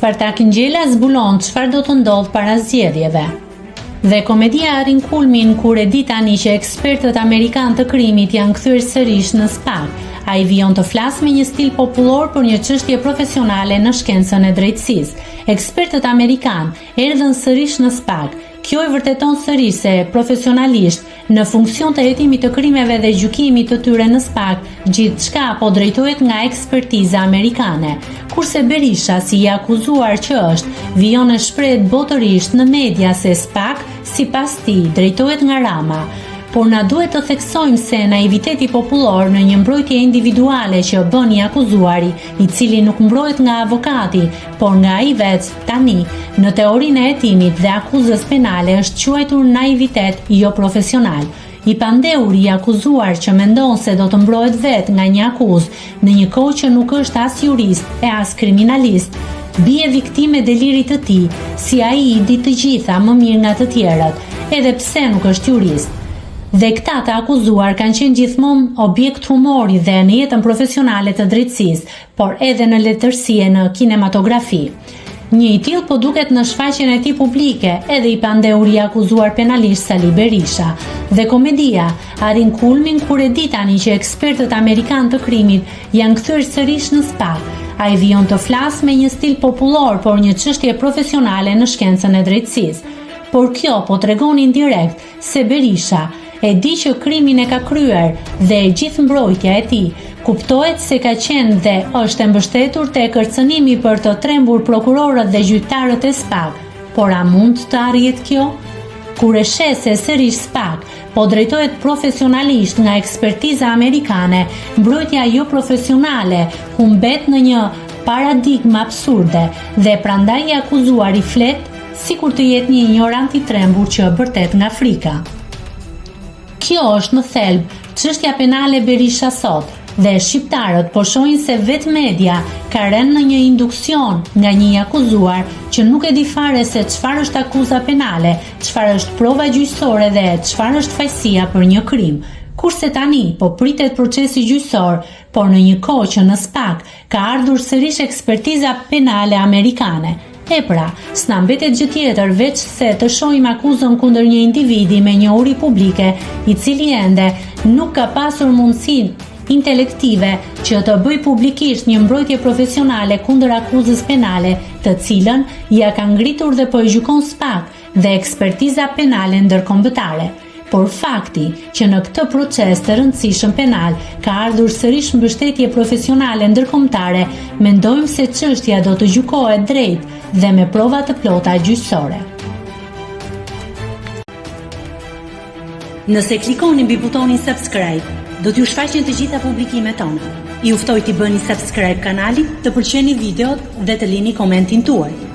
Spartak Ngjela zbulon çfarë do të ndodh para zgjedhjeve. Dhe komedia arrin kulmin kur e di tani që ekspertët amerikanë të krimit janë kthyer sërish në SPAK. Ai vijon të flas me një stil popullor për një çështje profesionale në shkencën e drejtësisë. Ekspertët amerikanë erdhën sërish në SPAK. Kjo e vërteton sërish se profesionalisht në funksion të hetimit të krimeve dhe gjykimit të tyre në SPAK, gjithçka po drejtohet nga ekspertiza amerikane. Kurse Berisha, si i akuzuar që është, vijon e shprehet botërisht në media se SPAK, sipas tij, drejtohet nga Rama. Por na duhet të theksojmë se naiviteti popullor në një mbrojtje individuale që bën i akuzuari, i cili nuk mbrohet nga avokati, por nga ai vetë, tani, në teorinë e hetimit dhe akuzës penale është quajtur naivitet jo profesional. I pandehur i akuzuar që mendon se do të mbrohet vetë nga një akuzë në një kohë që nuk është as jurist e as kriminalist, bie viktime delirit të tij, si ai i di të gjitha më mirë nga të tjerët, edhe pse nuk është jurist. Dhe këta të akuzuar kanë qenë gjithmonë objekt humori dhe në jetën profesionale të drejtësisë, por edhe në letërsi e në kinematografi. Një i tillë po duket në shfaqjen e tij publike, edhe i pandehur i akuzuar penalisht Sali Berisha. Dhe komedia arrin kulmin kur e di tani që ekspertët amerikanë të krimit janë kthyer sërish në SPAK. Ai vijon të flas me një stil popullor, por një çështje profesionale në shkencën e drejtësisë. Por kjo po tregon indirekt se Berisha e di që krimin e ka kryer dhe e gjithë mbrojtja e tij kuptohet se ka qenë dhe është e mbështetur te kërcënimi për të trembur prokurorët dhe gjyqtarët e SPAK. Por a mund të arrihet kjo? Kur e sheh se sërish SPAK po drejtohet profesionalisht nga ekspertiza amerikane, mbrojtja jo profesionale humbet në një paradigmë absurde dhe prandaj i akuzuar i flet sikur të jetë një ignorant i trembur që bërtet nga frika. Kjo është në thelb çështja penale Berisha sot, dhe shqiptarët po shohin se vetë media ka rënë në një induksion nga një i akuzuar që nuk e di fare se çfarë është akuza penale, çfarë është prova gjyqësore dhe çfarë është fajësia për një krim. Kurse tani po pritet procesi gjyqësor, por në një kohë që në SPAK ka ardhur sërish ekspertiza penale amerikane. E pra, s'na mbetet gjë tjetër veç se të shohim akuzën kundër një individi me njohuri publike, i cili ende nuk ka pasur mundësinë intelektive që të bëj publikisht një mbrojtje profesionale kundër akuzës penale, të cilën ja ka ngritur dhe po e gjykon SPAK dhe ekspertiza penale ndërkombëtare. Por fakti që në këtë proces të rëndësishëm penal ka ardhur sërish mbështetje profesionale ndërkombëtare, mendojmë se çështja do të gjykohet drejt dhe me prova të plota gjyqësore. Nëse klikoni mbi butonin subscribe, do t'ju shfaqen të gjitha publikimet tona. Ju ftoj t'i bëni subscribe kanalit, të pëlqeni videot dhe të lini komentin tuaj.